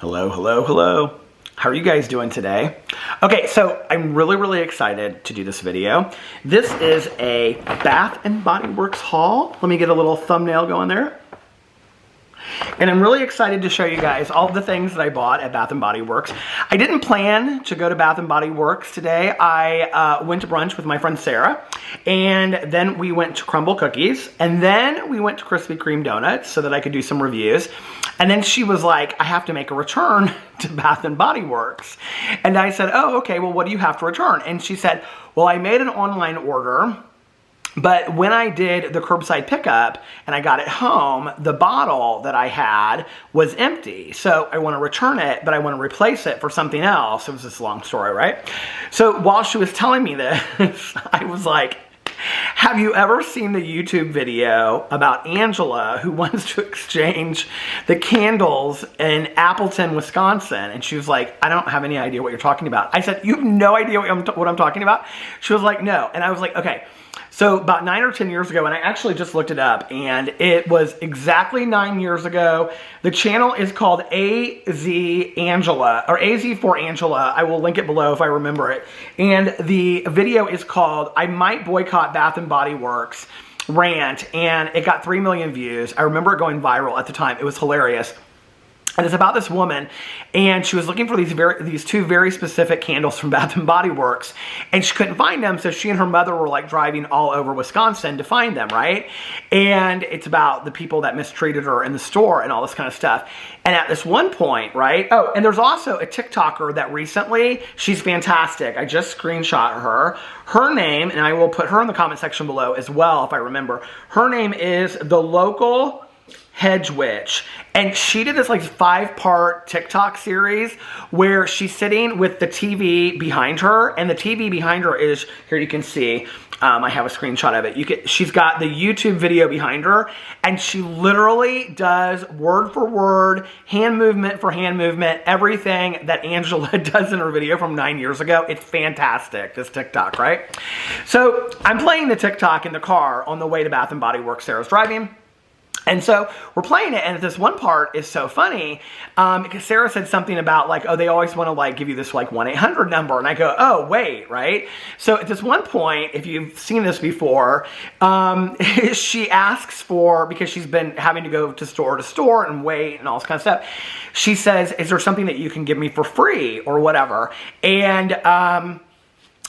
Hello, hello, hello. How are you guys doing today? Okay, so I'm really excited to do this video. This is a Bath and Body Works haul. Let me get a little thumbnail going there. And I'm really excited to show you guys all the things that I bought at Bath and Body Works. I didn't plan to go to Bath and Body Works today. I went to brunch with my friend Sarah, and then we went to Crumble Cookies, and then we went to Krispy Kreme Donuts so that I could do some reviews. And then she was like, I have to make a return to Bath and Body Works. And I said, oh, okay, well, what do you have to return? And she said, well, I made an online order, but when I did the curbside pickup and I got it home, the bottle that I had was empty. So I want to return it, but I want to replace it for something else. It was this long story, right? So while she was telling me this, I was like, have you ever seen the YouTube video about Angela who wants to exchange the candles in Appleton, Wisconsin? And she was like, I don't have any idea what you're talking about. I said, you have no idea what I'm talking about? She was like, no. And I was like, okay. So about 9 or 10 years ago, and I actually just looked it up, and it was exactly 9 years ago. The channel is called AZ Angela, or AZ for Angela. I will link it below if I remember it. And the video is called I Might Boycott Bath and Body Works Rant, and it got 3 million views. I remember it going viral at the time. It was hilarious. And it's about this woman, and she was looking for these two very specific candles from Bath and Body Works, and she couldn't find them, so she and her mother were like driving all over Wisconsin to find them, right? And it's about the people that mistreated her in the store and all this kind of stuff. And at this one point, right? Oh, and there's also a TikToker that recently, she's fantastic. I just screenshot her. Her name, and I will put her in the comment section below as well if I remember. Her name is The Local Hedge Witch, and she did this like 5-part TikTok series where she's sitting with the TV behind her, and the TV behind her is, here you can see, I have a screenshot of it. She's got the YouTube video behind her, and she literally does word for word, hand movement for hand movement, everything that Angela does in her video from 9 years ago. It's fantastic, this TikTok, right? So I'm playing the TikTok in the car on the way to Bath and Body Works. Sarah's driving. And so we're playing it, and this one part is so funny because Sarah said something about like, oh, they always want to like give you this like 1-800 number, and I go, oh, wait, right? So at this one point, if you've seen this before, she asks for, because she's been having to go to store and wait and all this kind of stuff, she says, is there something that you can give me for free or whatever? And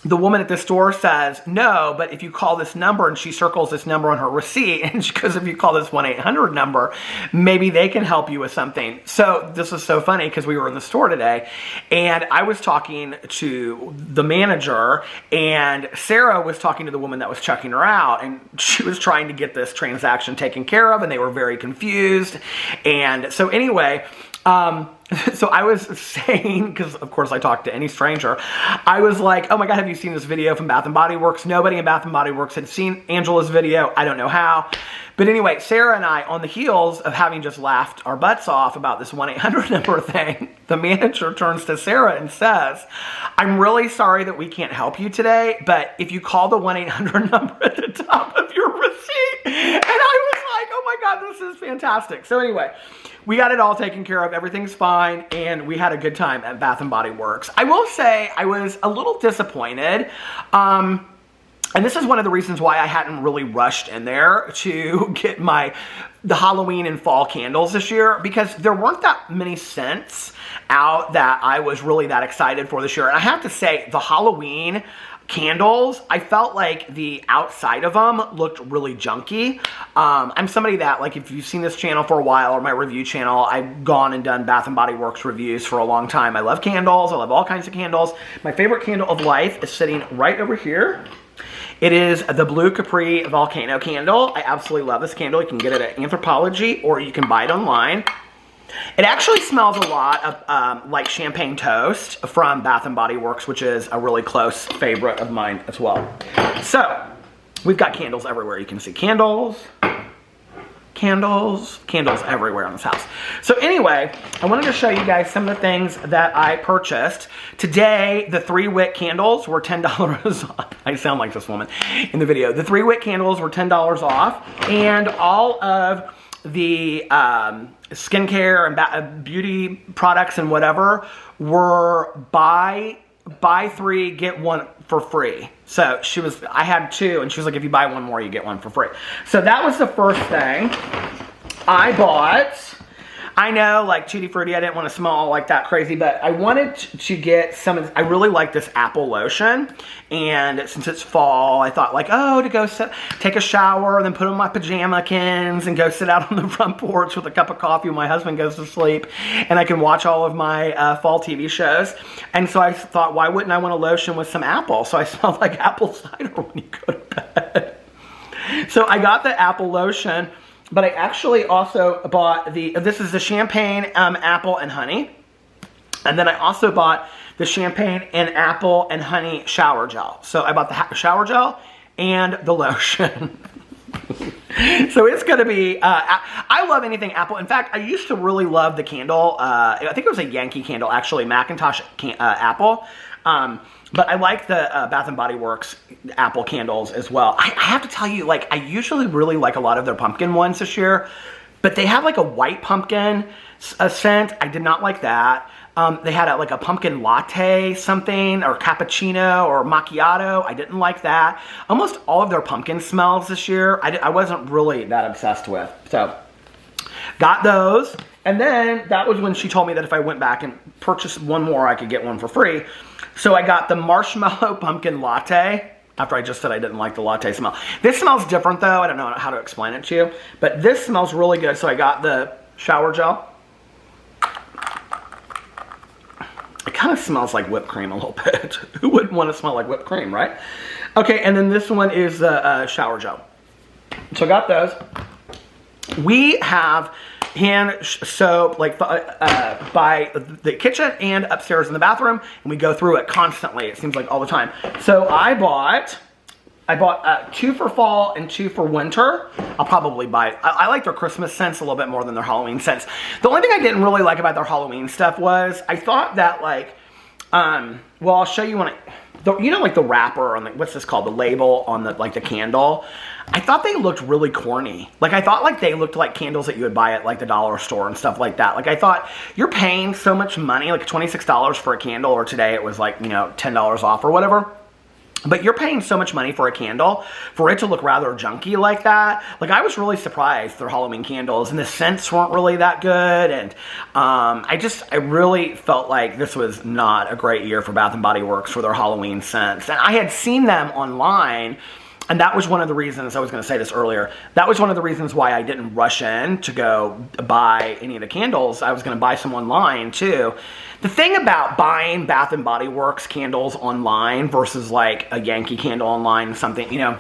the woman at the store says, no, but if you call this number, and she circles this number on her receipt, and she goes, if you call this 1-800 number, maybe they can help you with something. So this was so funny because we were in the store today, and I was talking to the manager, and Sarah was talking to the woman that was checking her out, and she was trying to get this transaction taken care of, and they were very confused. And so anyway, so I was saying, because of course I talk to any stranger, I was like, oh my God, have you seen this video from Bath and Body Works? Nobody in Bath and Body Works had seen Angela's video. I don't know how. But anyway, Sarah and I, on the heels of having just laughed our butts off about this 1-800 number thing, the manager turns to Sarah and says, I'm really sorry that we can't help you today, but if you call the 1-800 number at the top of your receipt, and I was like, oh my God, this is fantastic. So anyway, we got it all taken care of. Everything's fine, and we had a good time at Bath and Body Works. I will say I was a little disappointed. And this is one of the reasons why I hadn't really rushed in there to get the Halloween and fall candles this year, because there weren't that many scents out that I was really that excited for this year. And I have to say, the Halloween candles, I felt like the outside of them looked really junky. I'm somebody that, like, if you've seen this channel for a while, or my review channel, I've gone and done Bath and Body Works reviews for a long time. I love candles. I love all kinds of candles. My favorite candle of life is sitting right over here. It is the Blue Capri Volcano candle. I absolutely love this candle. You can get it at Anthropologie, or you can buy it online. It actually smells a lot of like champagne toast from Bath and Body Works, which is a really close favorite of mine as well. So we've got candles everywhere. You can see candles everywhere in this house. So anyway, I wanted to show you guys some of the things that I purchased. Today, the 3-wick candles were $10 off. I sound like this woman in the video. The 3-wick candles were $10 off, and all of the skincare and beauty products and whatever were buy 3, get 1 for free. So I had 2, and she was like, if you buy 1 more, you get 1 for free. So that was the first thing I bought. I know, like, Tutti Frutti, I didn't want to smell like that crazy, but I wanted to get I really like this apple lotion, and since it's fall, I thought, like, oh, to go take a shower, and then put on my pajamakins, and go sit out on the front porch with a cup of coffee when my husband goes to sleep, and I can watch all of my fall TV shows. And so I thought, why wouldn't I want a lotion with some apple? So I smell like apple cider when you go to bed. So I got the apple lotion. But I actually also bought this is the champagne, apple, and honey. And then I also bought the champagne and apple and honey shower gel. So I bought the shower gel and the lotion. So it's going to be, I love anything apple. In fact, I used to really love the candle. I think it was a Yankee candle, actually, Macintosh apple. But I like the Bath & Body Works apple candles as well. I have to tell you, like, I usually really like a lot of their pumpkin ones this year, but they have like a white pumpkin scent. I did not like that. They had like a pumpkin latte something, or cappuccino or macchiato. I didn't like that. Almost all of their pumpkin smells this year, I wasn't really that obsessed with. So got those. And then that was when she told me that if I went back and purchased 1 more, I could get 1 for free. So I got the marshmallow pumpkin latte, after I just said I didn't like the latte smell. This smells different though. I don't know how to explain it to you, but this smells really good. So I got the shower gel. It kind of smells like whipped cream a little bit. Who wouldn't want to smell like whipped cream, right? Okay, and then this one is the shower gel. So I got those. We have hand soap like by the kitchen and upstairs in the bathroom, and we go through it constantly. It seems like all the time. So I bought 2 for fall and 2 for winter. I'll probably buy, I like their Christmas scents a little bit more than their Halloween scents. The only thing I didn't really like about their Halloween stuff was I thought that, like, well, I'll show you when you know, like the wrapper on the, what's this called? The label on the, like the candle. I thought they looked really corny. Like, I thought like they looked like candles that you would buy at like the dollar store and stuff like that. Like, I thought you're paying so much money, like $26 for a candle, or today it was like, you know, $10 off or whatever. But you're paying so much money for a candle for it to look rather junky like that. Like, I was really surprised their Halloween candles, and the scents weren't really that good. And I really felt like this was not a great year for Bath & Body Works for their Halloween scents. And I had seen them online, and that was one of the reasons, I was going to say this earlier, that was one of the reasons why I didn't rush in to go buy any of the candles. I was going to buy some online too. The thing about buying Bath & Body Works candles online versus like a Yankee candle online, something, you know,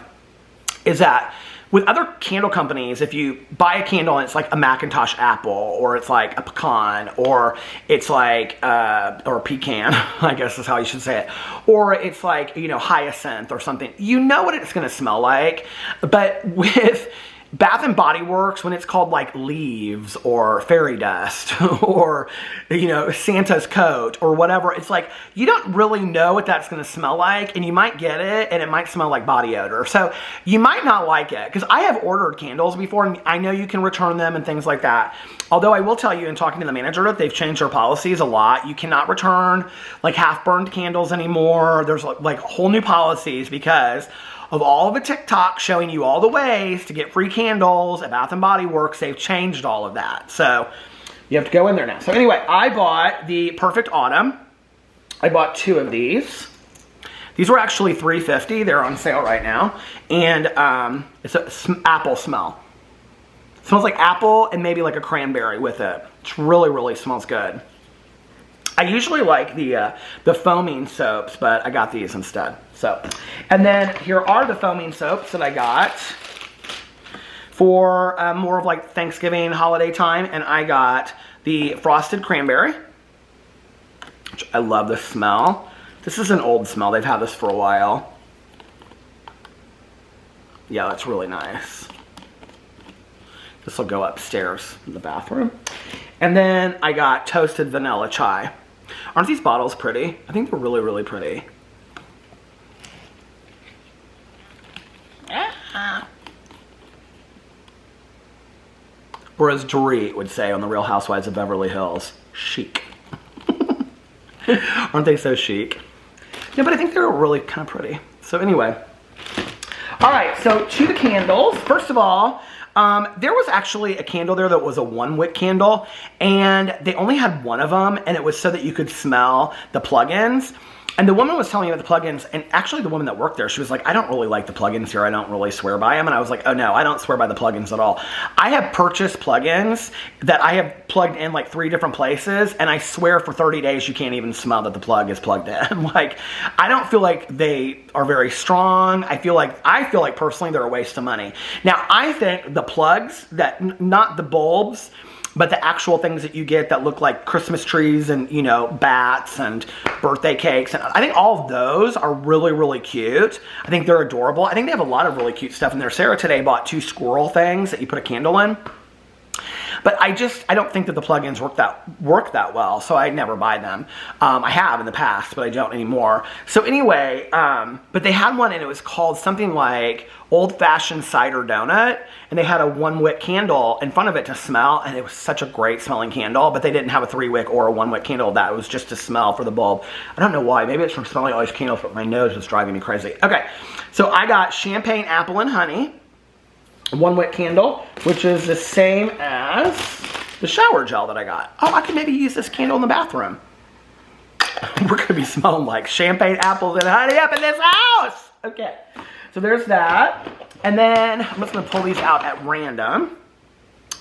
is that with other candle companies, if you buy a candle and it's like a Macintosh apple, or it's like a pecan, or it's like, or a pecan, I guess is how you should say it, or it's like, you know, hyacinth or something, you know what it's going to smell like. But with Bath & Body Works, when it's called like leaves or fairy dust or, you know, Santa's coat or whatever, it's like you don't really know what that's going to smell like, and you might get it and it might smell like body odor. So you might not like it, because I have ordered candles before and I know you can return them and things like that. Although I will tell you, in talking to the manager, that they've changed their policies a lot. You cannot return like half-burned candles anymore. There's like whole new policies because of all the Tik Tock showing you all the ways to get free candles at Bath & Body Works. They've changed all of that. So you have to go in there now. So anyway, I bought the Perfect Autumn. I bought 2 of these. These were actually $3.50. They're on sale right now. And it's an apple smell. It smells like apple and maybe like a cranberry with it. It really smells good. I usually like the foaming soaps, but I got these instead. So, and then here are the foaming soaps that I got for more of like Thanksgiving holiday time. And I got the Frosted Cranberry, which I love the smell. This is an old smell. They've had this for a while. Yeah, that's really nice. This will go upstairs in the bathroom. And then I got Toasted Vanilla Chai. Aren't these bottles pretty? I think they're really pretty. Or as Dorit would say on The Real Housewives of Beverly Hills, chic. Aren't they so chic? Yeah, but I think they're really kind of pretty. So anyway. All right, so to the candles. First of all, there was actually a candle there that was a 1-wick candle, and they only had one of them, and it was so that you could smell the plugins. And the woman was telling me about the plugins, and actually the woman that worked there, she was like, I don't really like the plugins here. I don't really swear by them. And I was like, oh no, I don't swear by the plugins at all. I have purchased plugins that I have plugged in like 3 different places, and I swear for 30 days you can't even smell that the plug is plugged in. Like, I don't feel like they are very strong. I feel like personally they're a waste of money. Now, I think the plugs, not the bulbs, but the actual things that you get that look like Christmas trees and, you know, bats and birthday cakes, and I think all of those are really, really cute. I think they're adorable. I think they have a lot of really cute stuff in there. Sarah today bought 2 squirrel things that you put a candle in. But I don't think that the plugins work that well, so I never buy them. I have in the past, but I don't anymore. So anyway, but they had one, and it was called something like Old Fashioned Cider Donut, and they had a 1-wick candle in front of it to smell, and it was such a great smelling candle, but they didn't have a 3-wick or a 1-wick candle. That was just to smell for the bulb. I don't know why. Maybe it's from smelling all these candles, but my nose was driving me crazy. Okay, so I got Champagne Apple and Honey. 1-wick candle, which is the same as the shower gel that I got. Oh, I could maybe use this candle in the bathroom. We're gonna be smelling like champagne apples and honey up in this house. Okay, so there's that. And then I'm just gonna pull these out at random.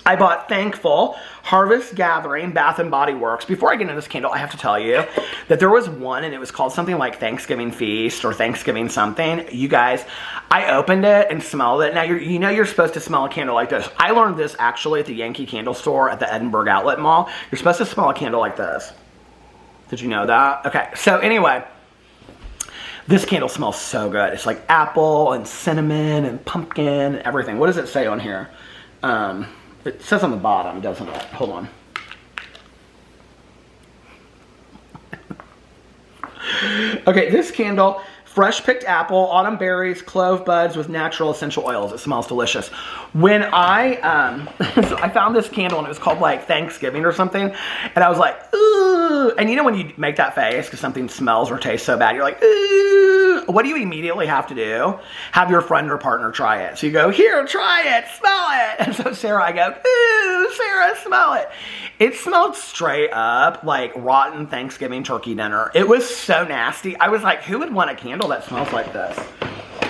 I bought Thankful Harvest Gathering Bath and Body Works. Before I get into this candle, I have to tell you that there was one, and it was called something like Thanksgiving Feast or Thanksgiving something. You guys, I opened it and smelled it. Now, you know you're supposed to smell a candle like this. I learned this actually at the Yankee Candle Store at the Edinburgh Outlet Mall. You're supposed to smell a candle like this. Did you know that? Okay, so anyway, this candle smells so good. It's like apple and cinnamon and pumpkin and everything. What does it say on here? It says on the bottom, doesn't it? Hold on. Okay, this candle, fresh picked apple, autumn berries, clove buds with natural essential oils. It smells delicious. When so I found this candle, and it was called like Thanksgiving or something, and I was like, ooh. And you know when you make that face because something smells or tastes so bad, you're like, ooh. What do you immediately have to do? Have your friend or partner try it. So you go, here, try it, smell it. And so Sarah, I go, ooh, Sarah, smell it. It smelled straight up like rotten Thanksgiving turkey dinner. It was so nasty. I was like, who would want a candle that smells like this?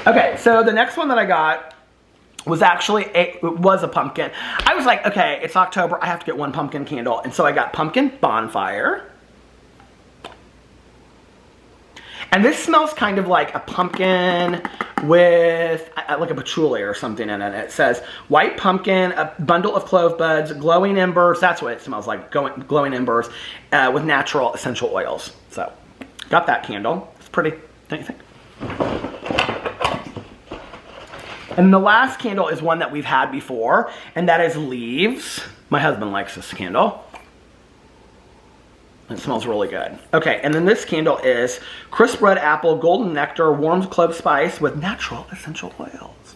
Okay, so the next one that I got was actually, it was a pumpkin. I was like, okay, it's October, I have to get one pumpkin candle. And so I got Pumpkin Bonfire. And this smells kind of like a pumpkin with like a patchouli or something in it. It says white pumpkin, a bundle of clove buds, glowing embers. That's what it smells like, glowing embers with natural essential oils. So got that candle. It's pretty, don't you think? And the last candle is one that we've had before, and that is Leaves. My husband likes this candle. It smells really good. Okay, and then this candle is Crisp Red Apple, Golden Nectar, Warm Clove Spice with natural essential oils.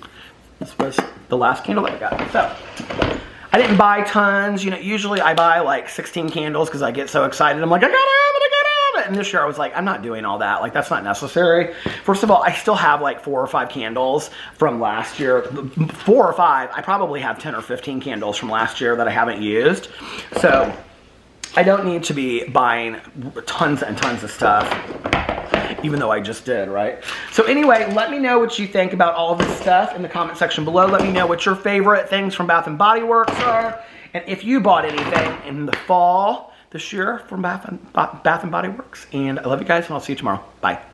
This was the last candle that I got. So, I didn't buy tons. You know, usually I buy like 16 candles because I get so excited. I'm like, I gotta have it, I gotta have it. And this year I was like, I'm not doing all that. Like, that's not necessary. First of all, I still have like 4 or 5 candles from last year. 4 or 5. I probably have 10 or 15 candles from last year that I haven't used. So, I don't need to be buying tons and tons of stuff, even though I just did, right? So anyway, let me know what you think about all of this stuff in the comment section below. Let me know what your favorite things from Bath & Body Works are. And if you bought anything in the fall this year from Bath & Body Works. And I love you guys, and I'll see you tomorrow. Bye.